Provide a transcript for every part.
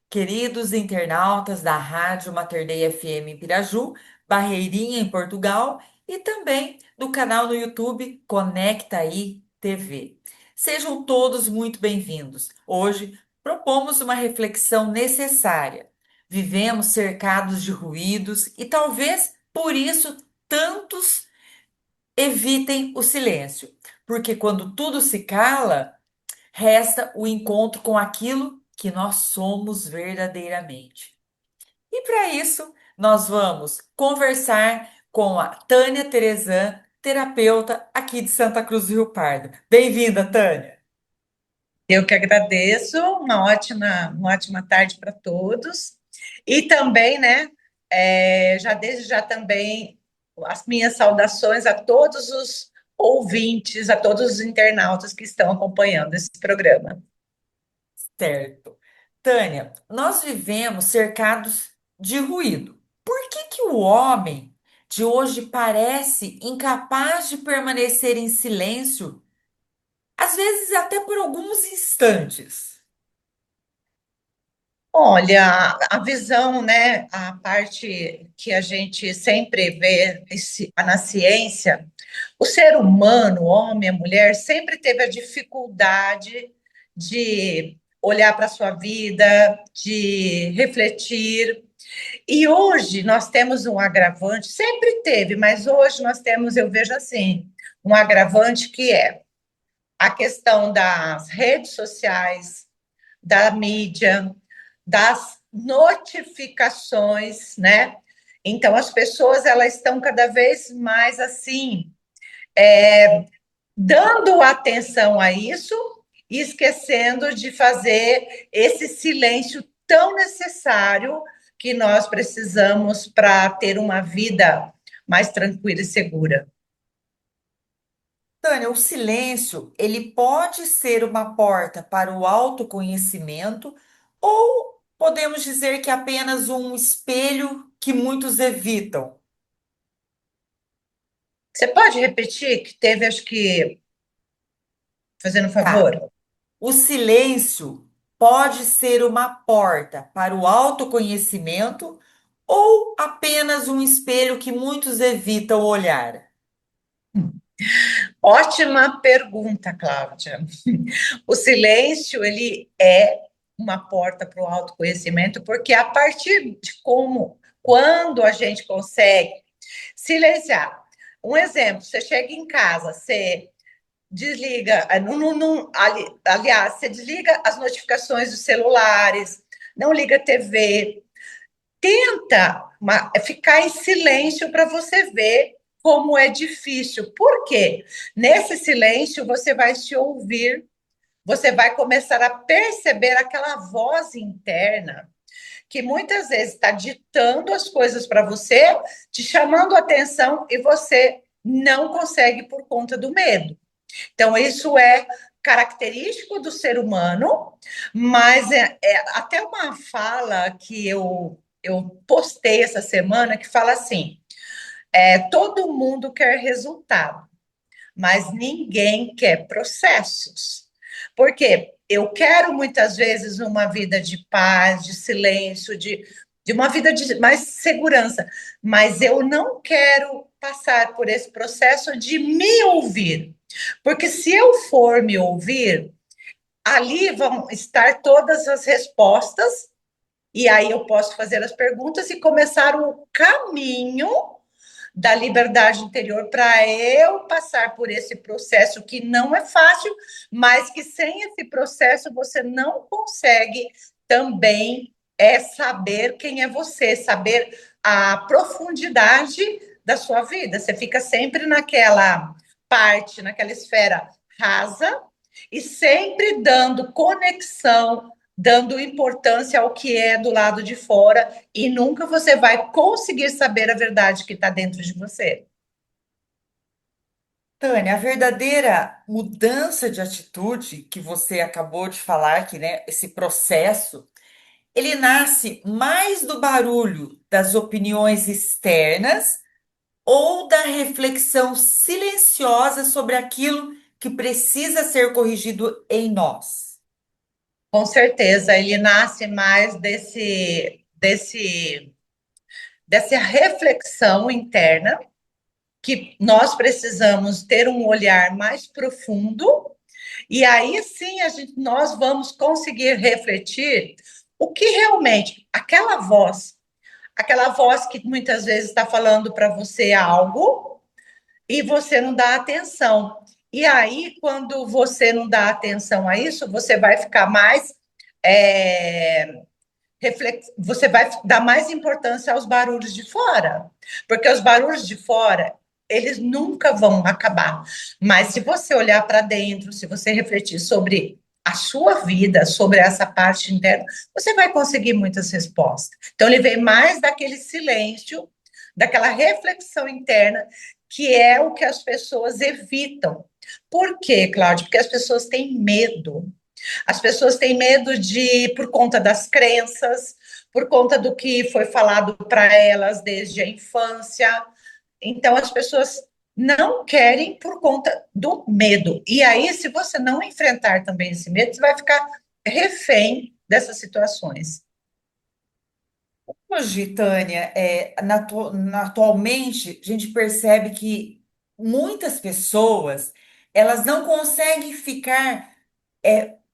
queridos internautas da Rádio Mater Dei FM em Piraju, Barreirinha em Portugal e também do canal no YouTube Conecta Aí TV. Sejam todos muito bem-vindos. Hoje propomos uma reflexão necessária. Vivemos cercados de ruídos e talvez por isso tantos evitem o silêncio, porque quando tudo se cala, resta o encontro com aquilo que nós somos verdadeiramente. E para isso, nós vamos conversar com a Tânia Terezan, terapeuta aqui de Santa Cruz do Rio Pardo. Bem-vinda, Tânia. Eu que agradeço, uma ótima tarde para todos. E também, né, já desde já também as minhas saudações a todos os ouvintes, a todos os internautas que estão acompanhando esse programa. Certo. Tânia, nós vivemos cercados de ruído. Por que que o homem de hoje parece incapaz de permanecer em silêncio, às vezes até por alguns instantes? Olha, a visão, né, a parte que a gente sempre vê na ciência, o ser humano, o homem, a mulher, sempre teve a dificuldade de olhar para a sua vida, de refletir. E hoje nós temos um agravante, sempre teve, mas hoje nós temos, eu vejo assim, um agravante que é a questão das redes sociais, da mídia, das notificações, né? Então as pessoas elas estão cada vez mais assim, dando atenção a isso e esquecendo de fazer esse silêncio tão necessário que nós precisamos para ter uma vida mais tranquila e segura. Tânia, o silêncio, ele pode ser uma porta para o autoconhecimento ou podemos dizer que é apenas um espelho que muitos evitam? Você pode repetir que teve, acho que, fazendo um Tá. favor? O silêncio pode ser uma porta para o autoconhecimento ou apenas um espelho que muitos evitam olhar? Ótima pergunta, Cláudia. O silêncio, ele é uma porta para o autoconhecimento, porque a partir de quando a gente consegue silenciar. Um exemplo, você chega em casa, você desliga, aliás, você desliga as notificações dos celulares, não liga a TV, tenta ficar em silêncio para você ver como é difícil. Por quê? Nesse silêncio você vai se ouvir, você vai começar a perceber aquela voz interna que muitas vezes está ditando as coisas para você, te chamando a atenção e você não consegue por conta do medo. Então, isso é característico do ser humano, mas é até uma fala que eu postei essa semana que fala assim: todo mundo quer resultado, mas ninguém quer processos. Porque eu quero muitas vezes uma vida de paz, de silêncio, de uma vida de mais segurança, mas eu não quero passar por esse processo de me ouvir. Porque se eu for me ouvir, ali vão estar todas as respostas, e aí eu posso fazer as perguntas e começar o caminho da liberdade interior para eu passar por esse processo que não é fácil, mas que sem esse processo você não consegue também saber quem é você, saber a profundidade da sua vida. Você fica sempre naquela parte, naquela esfera rasa e sempre dando conexão, dando importância ao que é do lado de fora e nunca você vai conseguir saber a verdade que está dentro de você. Tânia, a verdadeira mudança de atitude que você acabou de falar, que, né, esse processo, ele nasce mais do barulho das opiniões externas ou da reflexão silenciosa sobre aquilo que precisa ser corrigido em nós? Com certeza, ele nasce mais dessa reflexão interna, que nós precisamos ter um olhar mais profundo, e aí sim nós vamos conseguir refletir o que realmente aquela voz que muitas vezes está falando para você algo e você não dá atenção. E aí, quando você não dá atenção a isso, você vai ficar mais. É, você vai dar mais importância aos barulhos de fora, porque os barulhos de fora, eles nunca vão acabar. Mas se você olhar para dentro, se você refletir sobre a sua vida, sobre essa parte interna, você vai conseguir muitas respostas. Então, ele vem mais daquele silêncio, daquela reflexão interna, que é o que as pessoas evitam. Por quê, Cláudio? Porque as pessoas têm medo. As pessoas têm medo por conta das crenças, por conta do que foi falado para elas desde a infância. Então, as pessoas não querem por conta do medo. E aí, se você não enfrentar também esse medo, você vai ficar refém dessas situações. Hoje, Tânia, atualmente a gente percebe que muitas pessoas elas não conseguem ficar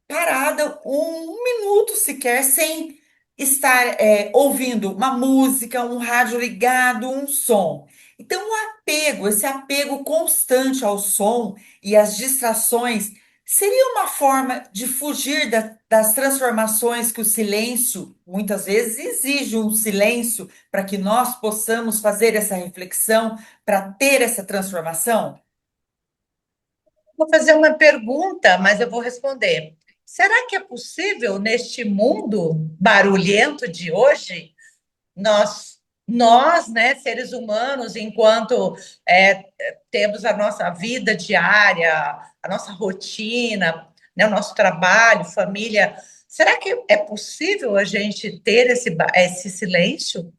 parada um minuto sequer sem estar ouvindo uma música, um rádio ligado, um som. Então, esse apego constante ao som e às distrações, seria uma forma de fugir das transformações que o silêncio, muitas vezes, exige um silêncio para que nós possamos fazer essa reflexão, para ter essa transformação? Vou fazer uma pergunta, mas eu vou responder. Será que é possível, neste mundo barulhento de hoje, nós, né, seres humanos, enquanto temos a nossa vida diária, a nossa rotina, né, o nosso trabalho, família, será que é possível a gente ter esse silêncio?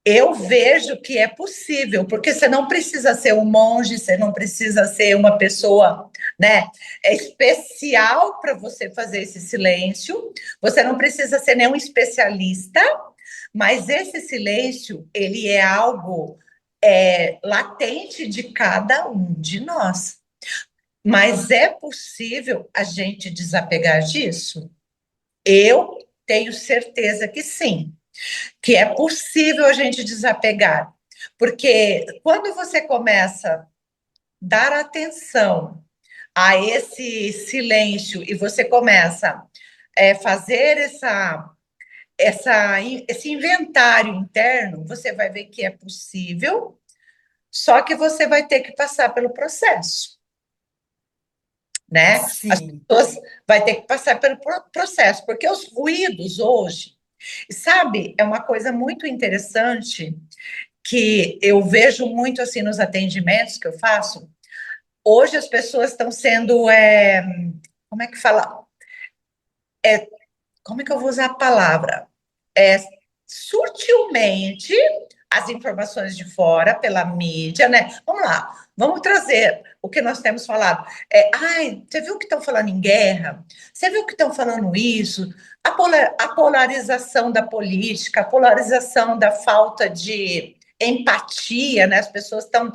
Eu vejo que é possível, porque você não precisa ser um monge, você não precisa ser uma pessoa, né, especial para você fazer esse silêncio. Você não precisa ser nenhum especialista, mas esse silêncio, ele é algo latente de cada um de nós. Mas é possível a gente desapegar disso? Eu tenho certeza que sim, que é possível a gente desapegar. Porque quando você começa a dar atenção a esse silêncio e você começa a fazer esse inventário interno, você vai ver que é possível, só que você vai ter que passar pelo processo, né? As Sim. pessoas vai ter que passar pelo processo, porque os ruídos hoje, sabe, é uma coisa muito interessante que eu vejo muito assim nos atendimentos que eu faço. Hoje as pessoas estão sendo, como é que fala? Como é que eu vou usar a palavra? É, sutilmente as informações de fora pela mídia, né? Vamos lá, vamos trazer o que nós temos falado. Ai, você viu que estão falando em guerra? Você viu que estão falando isso? A polarização da política, a polarização da falta de empatia, né? As pessoas estão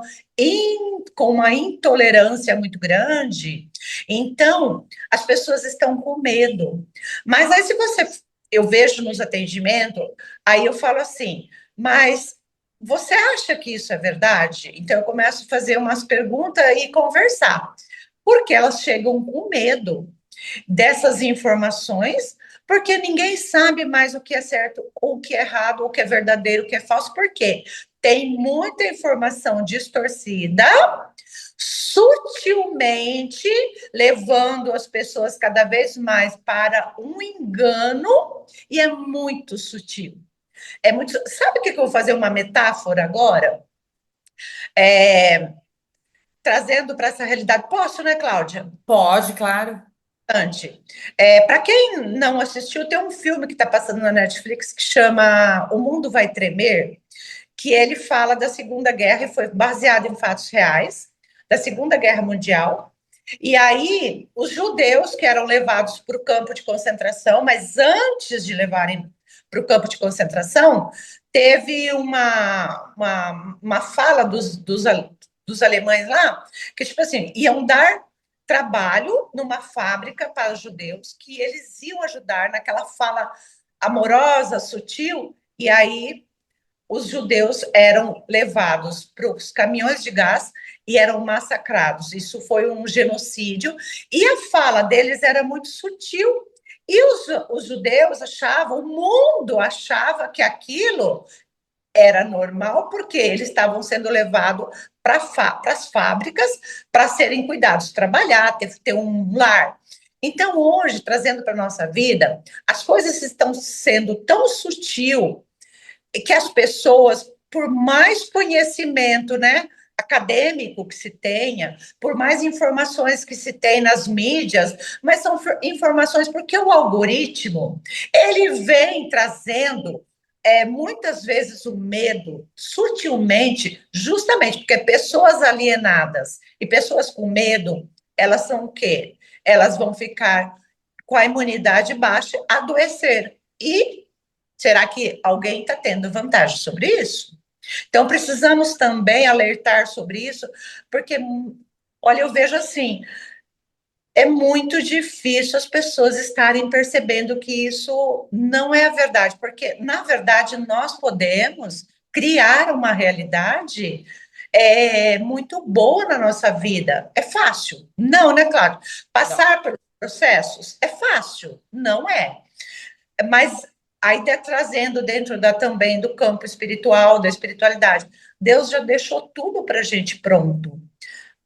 com uma intolerância muito grande. Então, as pessoas estão com medo. Mas aí, se você eu vejo nos atendimentos, aí eu falo assim, mas você acha que isso é verdade? Então eu começo a fazer umas perguntas e conversar, porque elas chegam com medo dessas informações, porque ninguém sabe mais o que é certo, ou o que é errado, ou o que é verdadeiro, o que é falso, por quê? Tem muita informação distorcida, sutilmente levando as pessoas cada vez mais para um engano, e é muito sutil. É muito. Sabe o que eu vou fazer uma metáfora agora? É, trazendo para essa realidade. Posso, né, Cláudia? Pode, claro. Para quem não assistiu, tem um filme que está passando na Netflix que chama O Mundo Vai Tremer, que ele fala da Segunda Guerra e foi baseado em fatos reais, da Segunda Guerra Mundial. E aí, os judeus que eram levados para o campo de concentração, mas antes de levarem para o campo de concentração, teve uma fala dos alemães lá, que, tipo assim, iam dar trabalho numa fábrica para os judeus, que eles iam ajudar naquela fala amorosa, sutil, e aí os judeus eram levados para os caminhões de gás e eram massacrados. Isso foi um genocídio. E a fala deles era muito sutil. E os judeus achavam, o mundo achava que aquilo era normal, porque eles estavam sendo levados para as fábricas para serem cuidados, trabalhar, ter um lar. Então, hoje, trazendo para a nossa vida, as coisas estão sendo tão sutil que as pessoas, por mais conhecimento, né, acadêmico que se tenha, por mais informações que se tem nas mídias, mas são informações porque o algoritmo ele vem trazendo muitas vezes o medo, sutilmente, justamente porque pessoas alienadas e pessoas com medo, elas são o quê? Elas vão ficar com a imunidade baixa, adoecer. E será que alguém está tendo vantagem sobre isso? Então, precisamos também alertar sobre isso, porque, olha, eu vejo assim, é muito difícil as pessoas estarem percebendo que isso não é a verdade, porque, na verdade, nós podemos criar uma realidade muito boa na nossa vida. É fácil? Não, né, claro. Não. Passar pelos processos é fácil? Não é. Mas aí trazendo dentro também do campo espiritual, da espiritualidade, Deus já deixou tudo para a gente pronto.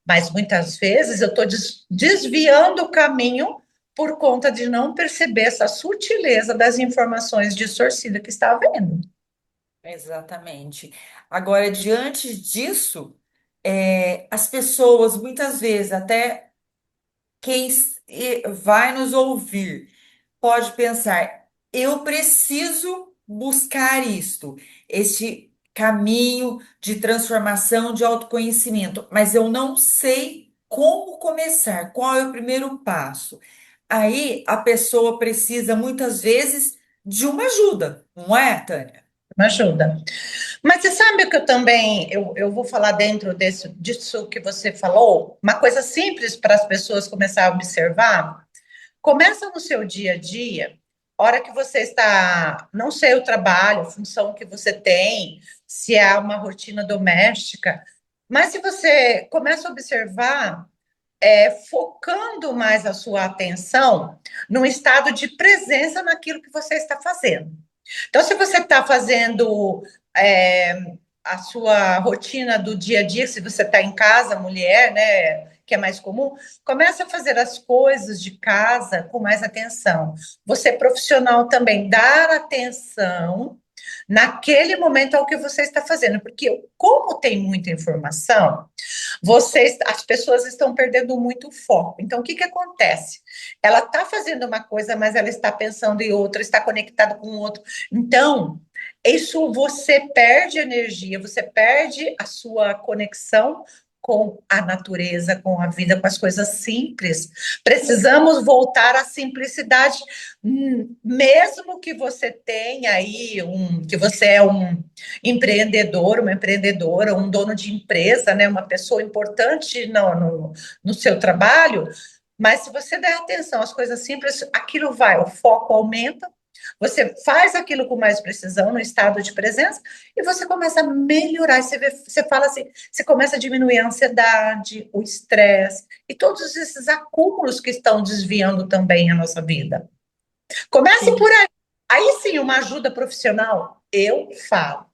Mas muitas vezes eu estou desviando o caminho por conta de não perceber essa sutileza das informações distorcidas que está havendo. Exatamente. Agora, diante disso, as pessoas, muitas vezes, até quem vai nos ouvir, pode pensar: eu preciso buscar isto, este caminho de transformação, de autoconhecimento, mas eu não sei como começar, qual é o primeiro passo. Aí a pessoa precisa, muitas vezes, de uma ajuda, não é, Tânia? Me ajuda. Mas você sabe o que eu também eu vou falar dentro disso que você falou? Uma coisa simples para as pessoas começar a observar. Começa no seu dia a dia, hora que você está, não sei o trabalho, a função que você tem, se é uma rotina doméstica, mas se você começa a observar, focando mais a sua atenção num estado de presença naquilo que você está fazendo. Então, se você está fazendo é, a sua rotina do dia a dia, se você está em casa, mulher, né, que é mais comum, comece a fazer as coisas de casa com mais atenção. Você profissional também, dar atenção naquele momento ao que você está fazendo, porque como tem muita informação, as pessoas estão perdendo muito o foco. Então, o que que acontece? Ela está fazendo uma coisa, mas ela está pensando em outra, está conectada com outro. Então, isso você perde energia, você perde a sua conexão com a natureza, com a vida, com as coisas simples. Precisamos voltar à simplicidade, mesmo que você tenha aí que você é um empreendedor, uma empreendedora, um dono de empresa, né, uma pessoa importante no seu trabalho, mas se você der atenção às coisas simples, aquilo vai, o foco aumenta, você faz aquilo com mais precisão, no estado de presença, e você começa a melhorar. Você fala assim, você começa a diminuir a ansiedade, o estresse e todos esses acúmulos que estão desviando também a nossa vida. Comece por Sim. aí. Aí sim, uma ajuda profissional, eu falo,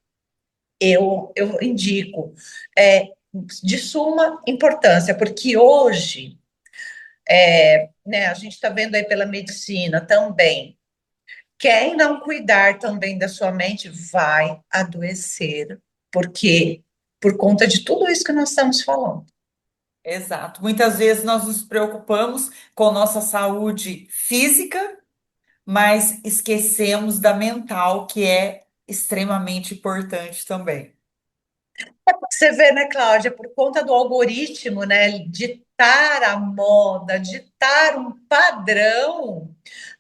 eu indico, é, de suma importância, porque hoje, né, a gente está vendo aí pela medicina também, quem não cuidar também da sua mente vai adoecer, porque por conta de tudo isso que nós estamos falando. Exato. Muitas vezes nós nos preocupamos com nossa saúde física, mas esquecemos da mental, que é extremamente importante também. Você vê, né, Cláudia, por conta do algoritmo, né, ditar a moda, ditar um padrão,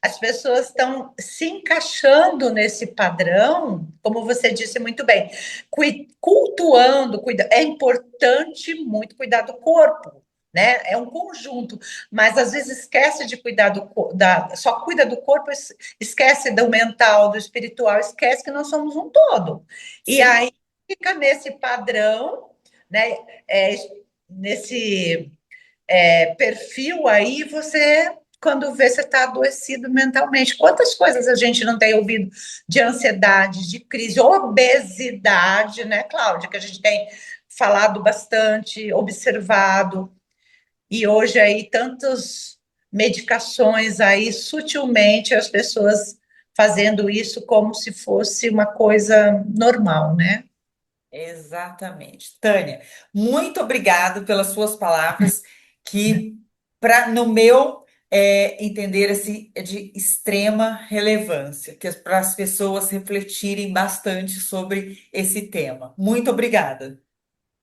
as pessoas estão se encaixando nesse padrão, como você disse muito bem, cultuando, é importante muito cuidar do corpo, né? É um conjunto, mas às vezes esquece de cuidar só cuida do corpo, esquece do mental, do espiritual, esquece que nós somos um todo. E Sim, aí fica nesse padrão, né? É, nesse perfil aí, você, quando vê, você está adoecido mentalmente. Quantas coisas a gente não tem ouvido de ansiedade, de crise, obesidade, né, Cláudia, que a gente tem falado bastante, observado, e hoje aí tantas medicações aí, sutilmente as pessoas fazendo isso como se fosse uma coisa normal, né? exatamente. Tânia, muito obrigado pelas suas palavras, que, no meu entender, assim, é de extrema relevância, que para as pessoas refletirem bastante sobre esse tema. Muito obrigada.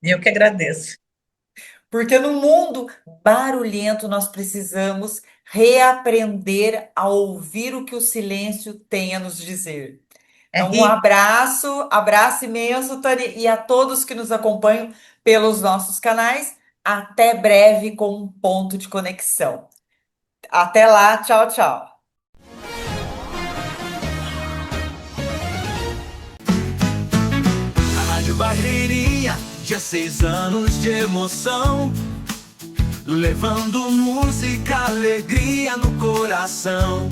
Eu que agradeço. Porque no mundo barulhento nós precisamos reaprender a ouvir o que o silêncio tem a nos dizer. É Então, um rico. abraço, abraço imenso, Tani, e a todos que nos acompanham pelos nossos canais. Até breve com um ponto de conexão. Até lá, tchau, tchau. A Rádio Barreirinha, 16 anos de emoção, levando música, alegria no coração.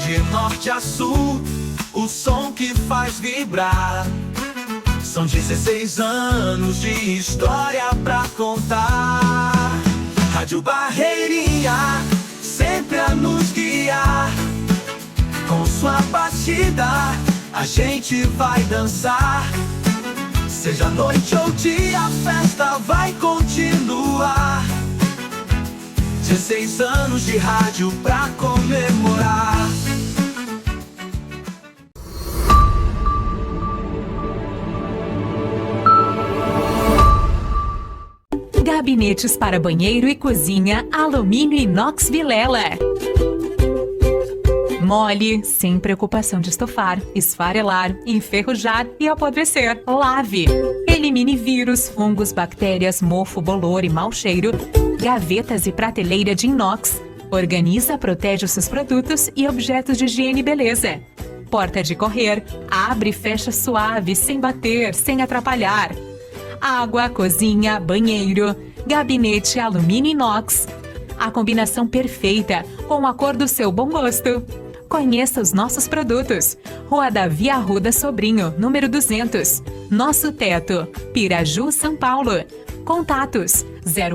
De norte a sul, o som que faz vibrar. São 16 anos de história pra contar. Rádio Barreirinha, sempre a nos guiar. Com sua batida, a gente vai dançar. Seja noite ou dia, a festa vai continuar. 16 anos de rádio pra comemorar. Gabinetes para banheiro e cozinha, alumínio inox Vilela. Mole, sem preocupação de estofar, esfarelar, enferrujar e apodrecer. Lave. Elimine vírus, fungos, bactérias, mofo, bolor e mau cheiro. Gavetas e prateleira de inox. Organiza, protege os seus produtos e objetos de higiene e beleza. Porta de correr. Abre e fecha suave, sem bater, sem atrapalhar. Água, cozinha, banheiro, gabinete alumínio inox. A combinação perfeita com a cor do seu bom gosto. Conheça os nossos produtos. Rua Davi Arruda Sobrinho, número 200. Nosso Teto, Piraju, São Paulo. Contatos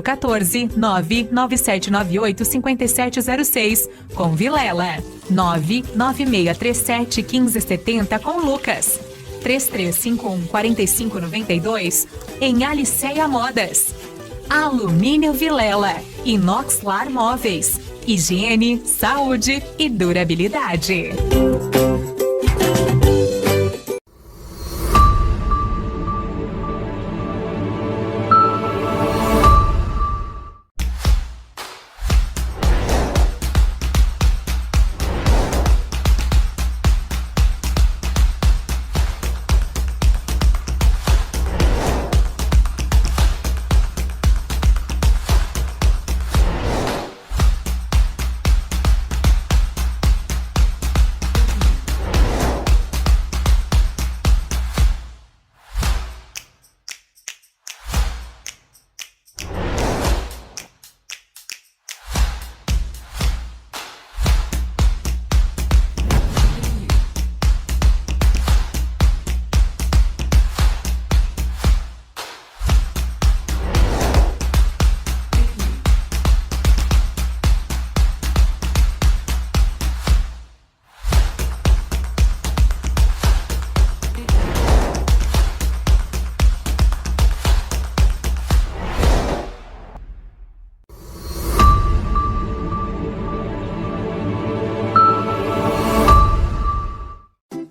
014 99798 5706 com Vilela, 99637 1570 com Lucas, 3351 4592 em Aliceia Modas. Alumínio Vilela, Inoxlar Móveis, higiene, saúde e durabilidade.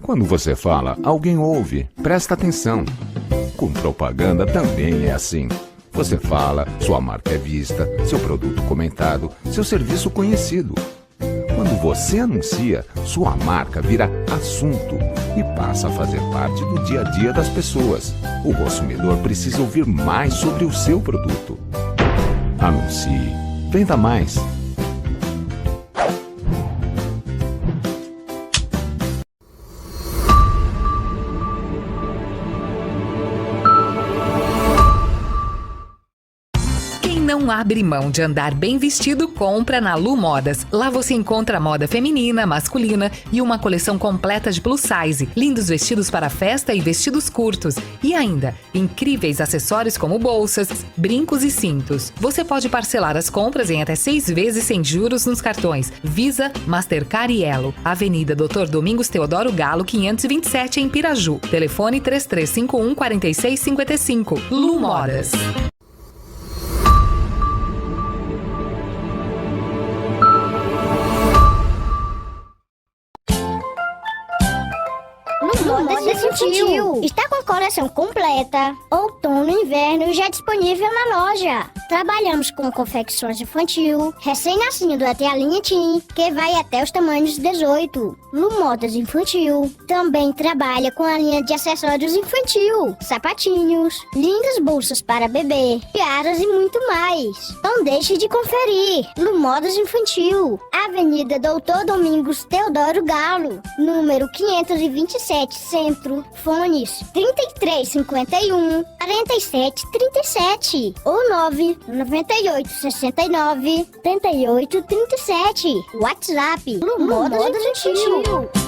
Quando você fala, alguém ouve. Presta atenção. Com propaganda também é assim. Você fala, sua marca é vista, seu produto comentado, seu serviço conhecido. Quando você anuncia, sua marca vira assunto e passa a fazer parte do dia a dia das pessoas. O consumidor precisa ouvir mais sobre o seu produto. Anuncie. Venda mais. Não abre mão de andar bem vestido, compra na Lu Modas. Lá você encontra moda feminina, masculina e uma coleção completa de plus size, lindos vestidos para festa e vestidos curtos. E ainda, incríveis acessórios como bolsas, brincos e cintos. Você pode parcelar as compras em até 6 vezes sem juros nos cartões Visa, Mastercard e Elo. Avenida Dr. Domingos Teodoro Galo, 527 em Piraju. Telefone 3351-4655. Lu Modas. Modas Infantil. Está com a coleção completa, outono e inverno já disponível na loja. Trabalhamos com confecções infantil, recém-nascido até a linha Teen, que vai até os tamanhos 18. Lu Modas Infantil também trabalha com a linha de acessórios infantil, sapatinhos, lindas bolsas para bebê, tiaras e muito mais. Não deixe de conferir. Lu Modas Infantil, Avenida Doutor Domingos Teodoro Galo, número 527 Centro, fones 3351 4737 ou 998 69 38 37. WhatsApp Lu Modas Infantil.